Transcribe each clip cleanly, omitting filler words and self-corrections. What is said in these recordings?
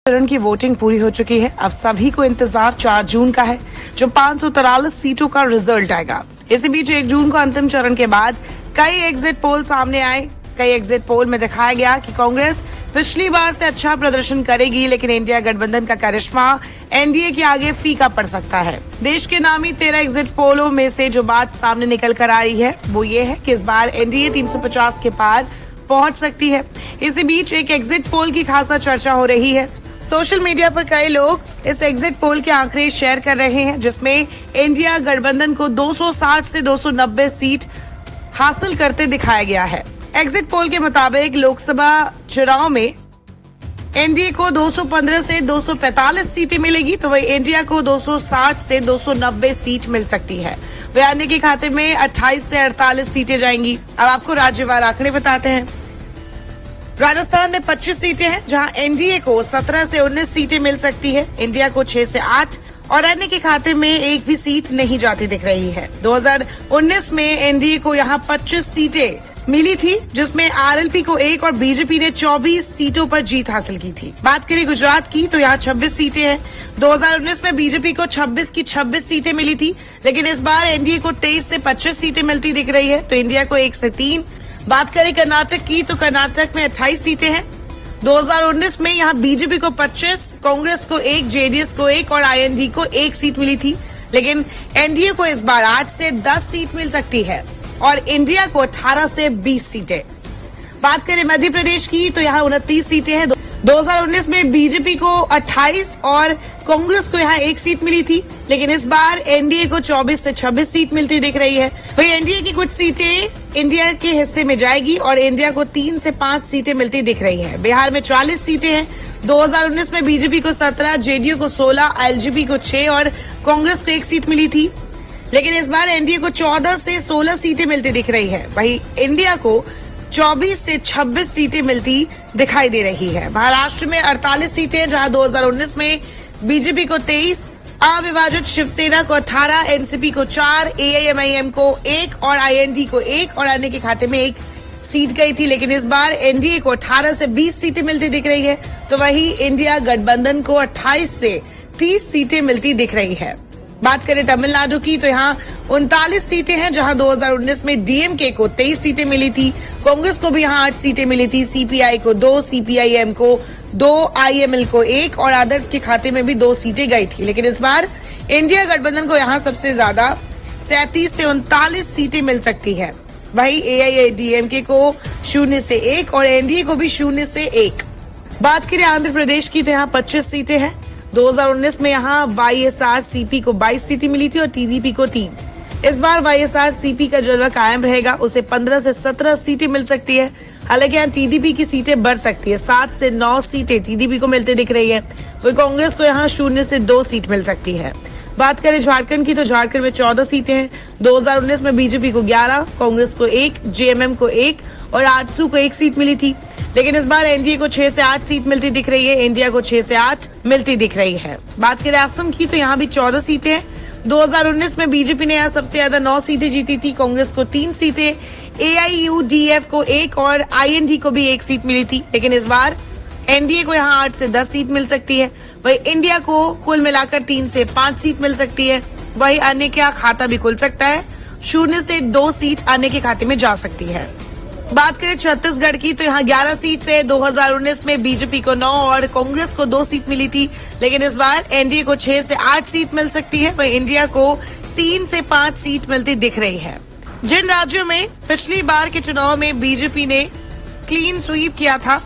चरण की वोटिंग पूरी हो चुकी है। अब सभी को इंतजार 4 जून का है, जब 543 सीटों का रिजल्ट आएगा। इसी बीच 1 जून को अंतिम चरण के बाद कई एग्जिट पोल सामने आए। कई एग्जिट पोल में दिखाया गया कि कांग्रेस पिछली बार से अच्छा प्रदर्शन करेगी, लेकिन इंडिया गठबंधन का करिश्मा एनडीए के आगे फीका पड़ सकता है। देश के नामी 13 एग्जिट पोलों में से जो बात सामने निकल कर आ रही है वो ये है कि इस बार एनडीए 350 के पार पहुंच सकती है। इसी बीच एक एग्जिट पोल की खासा चर्चा हो रही है। सोशल मीडिया पर कई लोग इस एग्जिट पोल के आंकड़े शेयर कर रहे हैं, जिसमें इंडिया गठबंधन को 260 से 290 सीट हासिल करते दिखाया गया है। एग्जिट पोल के मुताबिक लोकसभा चुनाव में एनडीए को 215 से 245 सीटें मिलेगी, तो वही इंडिया को 260 से 290 सीट मिल सकती है। वह अन्य के खाते में 28 से 48 सीटें जाएंगी। अब आपको राज्यवार आंकड़े बताते हैं। राजस्थान में 25 सीटें हैं, जहां एनडीए को 17 से 19 सीटें मिल सकती है। इंडिया को 6 से 8 और अन्य के खाते में एक भी सीट नहीं जाती दिख रही है। 2019 में एनडीए को यहां 25 सीटें मिली थी, जिसमें आरएलपी को 1 और बीजेपी ने 24 सीटों पर जीत हासिल की थी। बात करें गुजरात की, तो यहाँ 26 सीटें हैं। 2019 में बीजेपी को 26 की 26 सीटें मिली थी, लेकिन इस बार एनडीए को 23 से 25 सीटें मिलती दिख रही है, तो इंडिया को 1 से 3। बात करें कर्नाटक की, तो कर्नाटक में 28 सीटें हैं। 2019 में यहाँ बीजेपी को 25, कांग्रेस को 1, जेडीएस को 1 और आईएनडी को 1 सीट मिली थी, लेकिन एनडीए को इस बार 8 से 10 सीट मिल सकती है और इंडिया को 18 से 20 सीटें। बात करें मध्य प्रदेश की, तो यहाँ 29 सीटें हैं। 2019 में बीजेपी को 28 और कांग्रेस को यहाँ 1 सीट मिली थी, लेकिन इस बार एनडीए को 24 से 26 सीट मिलती दिख रही है। वही एनडीए की कुछ सीटें इंडिया के हिस्से में जाएगी और इंडिया को 3 से 5 सीटें मिलती दिख रही है। बिहार में 40 सीटें हैं। 2019 में बीजेपी को 17, जेडीयू को 16, एलजेपी को 6 और कांग्रेस को 1 सीट मिली थी, लेकिन इस बार एनडीए को 14 से 16 सीटें मिलती दिख रही है। वहीं इंडिया को 24 से 26 सीटें मिलती दिखाई दे रही है। महाराष्ट्र में 48 सीटें, जहां 2019 में बीजेपी को 23, अविभाजित शिवसेना को 18, एनसीपी को 4, एआईएमआईएम को 1 और आईएनडी को 1 और अन्य के खाते में 1 सीट गई थी, लेकिन इस बार एनडीए को 18 से 20 सीटें मिलती दिख रही है, तो वही इंडिया गठबंधन को 28 से 30 सीटें मिलती दिख रही है। बात करें तमिलनाडु की, तो यहाँ 39 सीटें हैं, जहां 2019 में डीएमके को 23 सीटें मिली थी, कांग्रेस को भी यहाँ 8 सीटें मिली थी, सीपीआई को 2, सीपीआईएम को 2, आईएमएल को 1 और अदर्स के खाते में भी 2 सीटें गई थी, लेकिन इस बार इंडिया गठबंधन को यहाँ सबसे ज्यादा 37 से 39 सीटें मिल सकती है। वही एआईएडीएमके को 0 से 1 और एनडीए को भी 0 से 1। बात करें आंध्र प्रदेश की, तो यहाँ 25 सीटें हैं। 2019 में यहाँ वाईएसआरसीपी को 22 सीटें मिली थी और टीडीपी को 3। इस बार वाईएसआरसीपी का जलवा कायम रहेगा, उसे 15 से 17 सीटें मिल सकती है। हालांकि यहाँ टीडीपी की सीटें बढ़ सकती है, 7 से 9 सीटें टीडीपी को मिलते दिख रही है। वही कांग्रेस को यहाँ 0 से 2 सीट मिल सकती है। बात करें झारखंड की, तो झारखंड में 14 सीटें हैं। 2019 में बीजेपी को 11, कांग्रेस को 1, जेएमएम को 1 और आजसू को 1 सीट मिली थी, लेकिन इस बार एनडीए को 6 से 8 सीट मिलती दिख रही है, इंडिया को 6 से 8 मिलती दिख रही है। बात करें असम की, तो यहाँ भी 14 सीटें हैं। 2019 में बीजेपी ने यहाँ सबसे ज्यादा 9 सीटें जीती थी, कांग्रेस को 3 सीटें, एआईयूडीएफ को 1 और आईएनडी को भी 1 सीट मिली थी, लेकिन इस बार एनडीए को यहाँ 8 से 10 सीट मिल सकती है। वही इंडिया को कुल मिलाकर 3 से 5 सीट मिल सकती है। वही अन्य का खाता भी खुल सकता है, 0 से 2 सीट अन्य के खाते में जा सकती है। बात करें छत्तीसगढ़ की, तो यहाँ 11 सीट से 2019 में बीजेपी को 9 और कांग्रेस को 2 सीट मिली थी, लेकिन इस बार एनडीए को 6 से 8 सीट मिल सकती है। वही इंडिया को 3 से 5 सीट मिलती दिख रही है। जिन राज्यों में पिछली बार के चुनाव में बीजेपी ने क्लीन स्वीप किया था,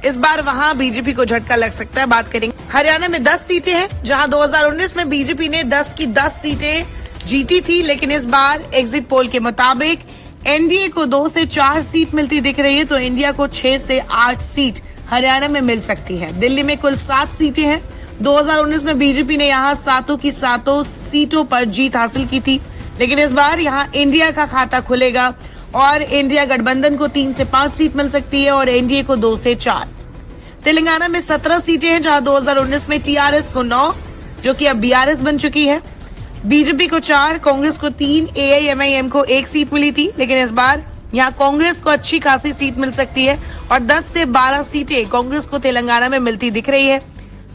इस बार वहां बीजेपी को झटका लग सकता है। बात करेंगे हरियाणा में 10 सीटें हैं, जहां 2019 में बीजेपी ने 10 की 10 सीटें जीती थी, लेकिन इस बार एग्जिट पोल के मुताबिक एनडीए को 2 से 4 सीट मिलती दिख रही है, तो इंडिया को 6 से 8 सीट हरियाणा में मिल सकती है। दिल्ली में कुल 7 सीटें हैं। 2019 में बीजेपी ने यहाँ 7 की 7 सीटों पर जीत हासिल की थी, लेकिन इस बार यहाँ इंडिया का खाता खुलेगा और इंडिया गठबंधन को 3 से 5 सीट मिल सकती है और एनडीए को 2 से 4। तेलंगाना में 17 सीटें हैं, जहां 2019 में टीआरएस को 9, जो कि अब बीआरएस बन चुकी है, बीजेपी को 4, कांग्रेस को 3, एआईएमआईएम को 1 सीट मिली थी, लेकिन इस बार यहाँ कांग्रेस को अच्छी खासी सीट मिल सकती है और 10 से 12 सीटें कांग्रेस को तेलंगाना में मिलती दिख रही है।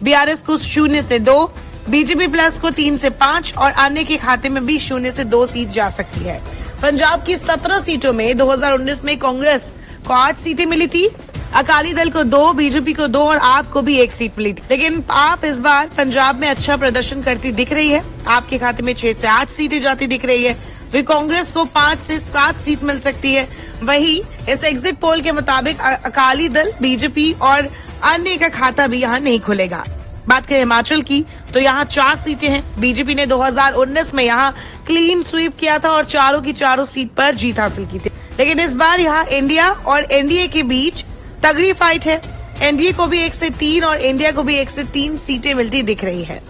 बीआरएस को 0 से 2, बीजेपी प्लस को 3 से 5 और अन्य के खाते में भी 0 से 2 सीट जा सकती है। पंजाब की 17 सीटों में 2019 में कांग्रेस को 8 सीटें मिली थी, अकाली दल को 2, बीजेपी को 2 और आप को भी 1 सीट मिली थी। लेकिन आप इस बार पंजाब में अच्छा प्रदर्शन करती दिख रही है, आपके खाते में 6 से 8 सीटें जाती दिख रही है। वही कांग्रेस को 5 से 7 सीट मिल सकती है। वही इस एग्जिट पोल के मुताबिक अकाली दल, बीजेपी और अन्य का खाता भी यहाँ नहीं खुलेगा। बात करें हिमाचल की तो यहाँ 4 सीटें हैं। बीजेपी ने 2019 में यहाँ क्लीन स्वीप किया था और चारों की चारों सीट पर जीत हासिल की थी। लेकिन इस बार यहाँ इंडिया और एनडीए के बीच तगड़ी फाइट है। एनडीए को भी 1 से 3 और इंडिया को भी 1 से 3 सीटें मिलती दिख रही है।